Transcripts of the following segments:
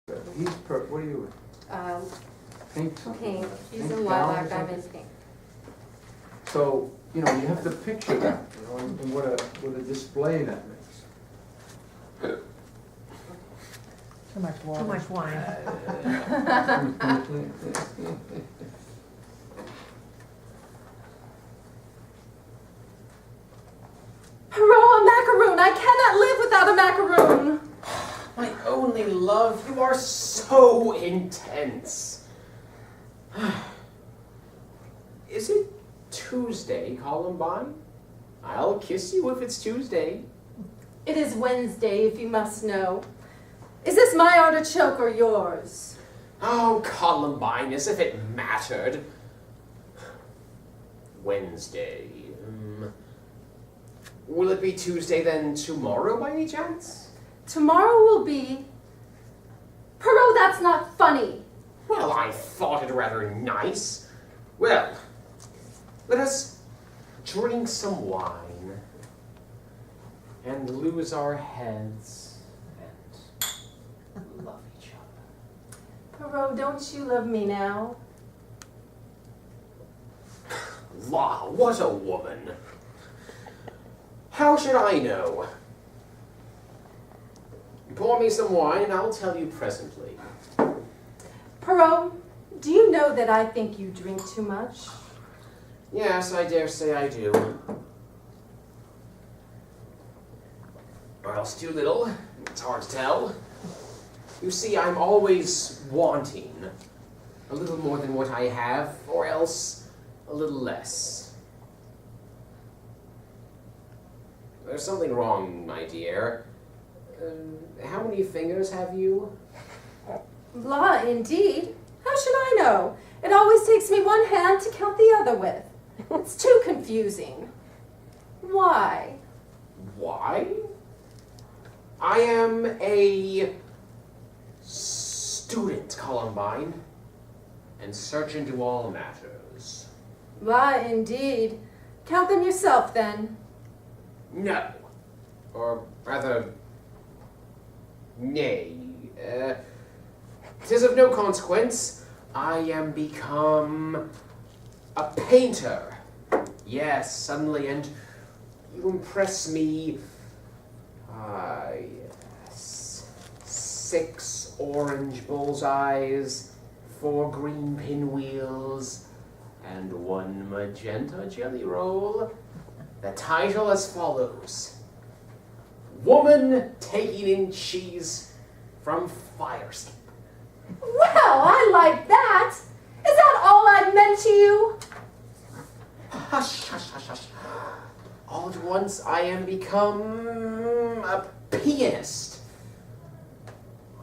What are you pink? Pink. She's Pink in gown or lilac, I'm something? in pink. So, you have to picture that, and what a display that makes. Too much wine. Too much wine. Hurrah, a macaroon! I cannot live without a macaroon! My only love, you are so intense. Is it Tuesday, Columbine? I'll kiss you if it's Tuesday. It is Wednesday, if you must know. Is this my artichoke or yours? Oh, Columbine, as if it mattered. Wednesday. Will it be Tuesday then tomorrow by any chance? Tomorrow will be... Perot, that's not funny. Well, I thought it rather nice. Well, let us drink some wine and lose our heads and love each other. Perot, don't you love me now? La, what a woman. How should I know? Pour me some wine and I'll tell you presently. Perot, do you know that I think you drink too much? Yes, I dare say I do. Or else too little. It's hard to tell. You see, I'm always wanting. A little more than what I have, or else a little less. There's something wrong, my dear. How many fingers have you? La, indeed. How should I know? It always takes me one hand to count the other with. It's too confusing. Why? Why? I am a student, Columbine, and search into all matters. La, indeed. Count them yourself, then. No. Or rather, nay. 'Tis of no consequence. I am become a painter. Yes, suddenly, and you impress me. Yes. 6 orange bullseyes, 4 green pinwheels, and 1 magenta jelly roll. The title as follows: Woman Taking in Cheese from Fire Escape. Well, I like that. Is that all I meant to you? Hush, hush, hush, hush. All at once I am become a pianist.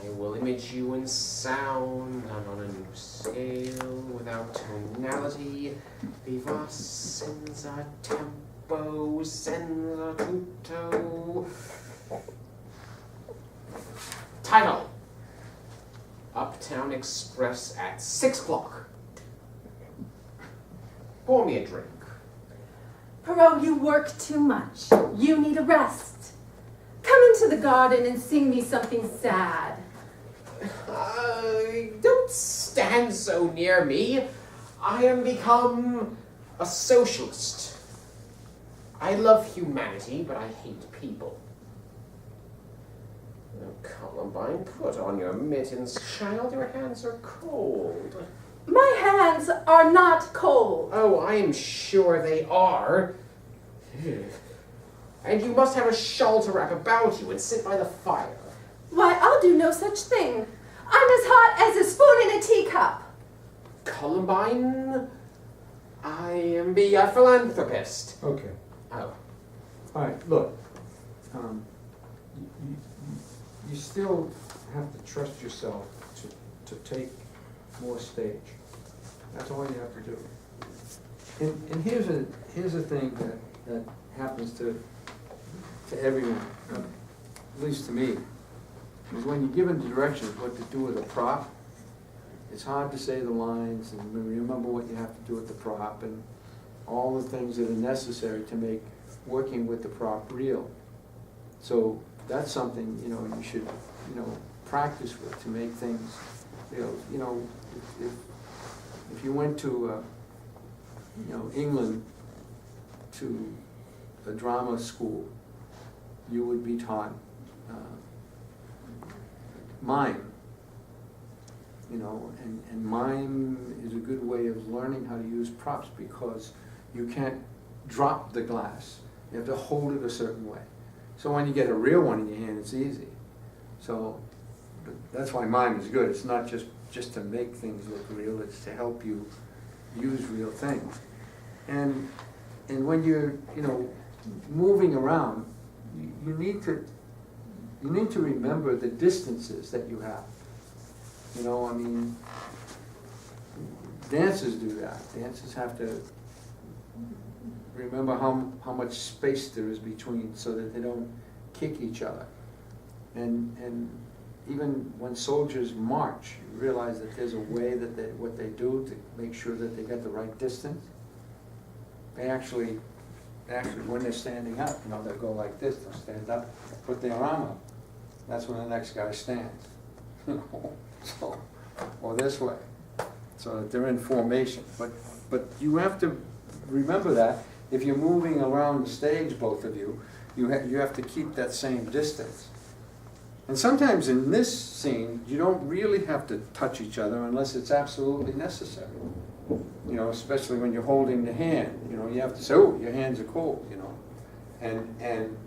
I will image you in sound and on a new scale without tonality. Viva senza tempo, senza tutto. Title: Uptown Express at 6 o'clock. Pour me a drink. Perot, you work too much. You need a rest. Come into the garden and sing me something sad. Don't stand so near me. I am become a socialist. I love humanity, but I hate people. Now, Columbine, put on your mittens, child. Your hands are cold. My hands are not cold. Oh, I am sure they are. And you must have a shawl to wrap about you and sit by the fire. Why, I'll do no such thing. I'm as hot as a spoon in a teacup. Columbine, I am be a philanthropist. Okay. Oh. All right, look. You still have to trust yourself to take more stage. That's all you have to do. And here's a thing that happens to everyone, at least to me, is when you're given directions what to do with a prop, it's hard to say the lines and remember what you have to do with the prop and all the things that are necessary to make working with the prop real. So that's something, you should, practice with to make things, you know, if you went to, England to a drama school, you would be taught mime, and mime is a good way of learning how to use props because you can't drop the glass. You have to hold it a certain way. So when you get a real one in your hand, it's easy. So that's why mime is good. It's not just to make things look real, it's to help you use real things. And when you're, moving around, you need to remember the distances that you have. Dancers do that. Dancers have to remember how much space there is between so that they don't kick each other. And even when soldiers march, you realize that there's a way that what they do to make sure that they get the right distance. They actually, when they're standing up, they'll go like this. They'll stand up, put their arm up. That's when the next guy stands. So, or this way, so that they're in formation. But you have to remember that if you're moving around the stage, both of you, you have to keep that same distance. And sometimes in this scene, you don't really have to touch each other unless it's absolutely necessary. Especially when you're holding the hand. You have to say, "Oh, your hands are cold," and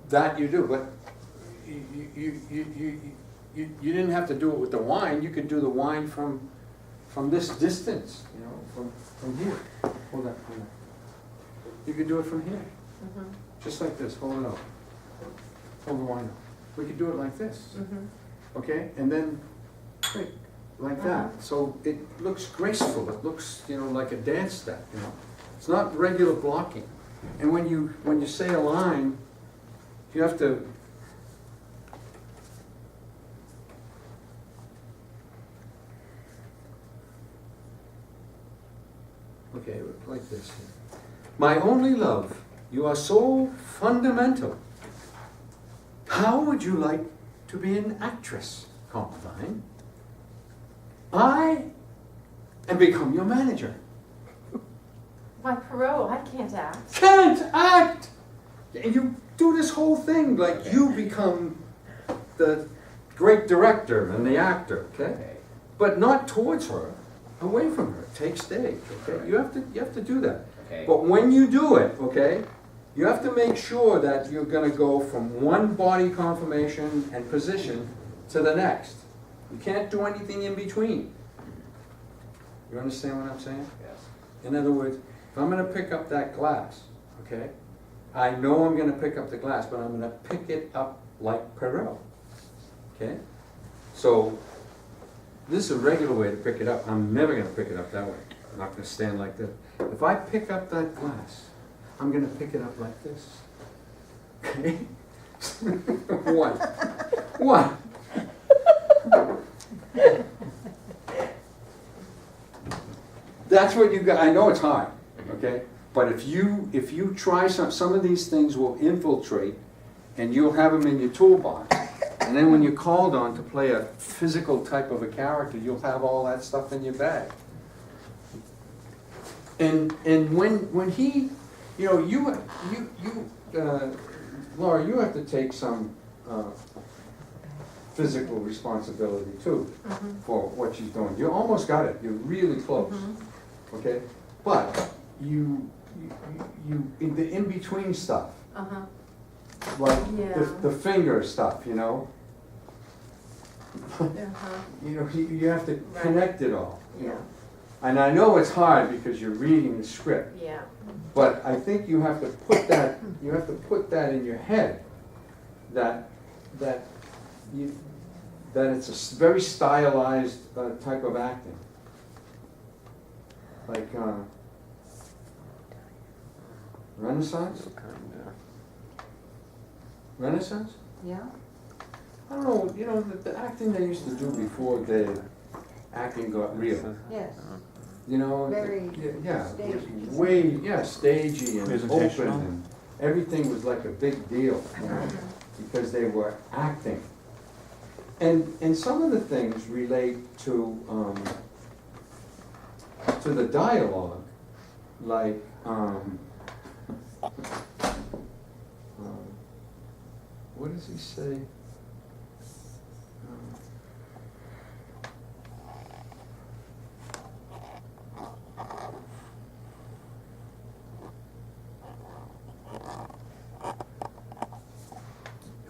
that you do. But you didn't have to do it with the wine. You could do the wine from this distance, from here. Hold that. You could do it from here, just like this. Hold it up. Hold the wine up. We could do it like this, okay? And then, like that. So it looks graceful. It looks, like a dance step. It's not regular blocking. And when you say a line, you have to. Okay, like this. My only love, you are so fundamental. How would you like to be an actress, Compline? And become your manager. Why, Perot, I can't act. Can't act! And you do this whole thing like you become the great director and the actor, okay? But not towards her, away from her. Take stage, okay? You have to do that. Okay. But when you do it, okay, you have to make sure that you're going to go from one body conformation and position to the next. You can't do anything in between. You understand what I'm saying? Yes. In other words, if I'm going to pick up that glass, okay, I know I'm going to pick up the glass, but I'm going to pick it up like Perot. Okay? So, this is a regular way to pick it up. I'm never going to pick it up that way. I'm not going to stand like this. If I pick up that glass, I'm going to pick it up like this. Okay? What? That's what you got. I know it's hard, okay? But if you try some of these things will infiltrate, and you'll have them in your toolbox. And then when you're called on to play a physical type of a character, you'll have all that stuff in your bag. And when he, Laura, you have to take some physical responsibility too for what she's doing. You almost got it. You're really close. Okay, but you in the in between stuff, like the finger stuff, you have to connect it all. You know? And I know it's hard because you're reading the script. Yeah. But I think you have to put that in your head that it's a very stylized type of acting. Like Renaissance? Renaissance? Yeah? I don't know, the acting they used to do before the acting got real. Yes. Very stagey. Stagey and open, and everything was like a big deal, because they were acting. And some of the things relate to the dialogue, like, what does he say?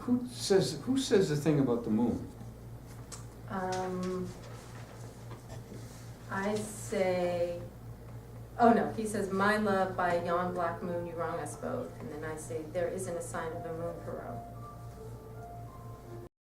Who says the thing about the moon? I say, oh no, he says, my love, by yon black moon you wrong us both. And then I say, there isn't a sign of a moon, Perot.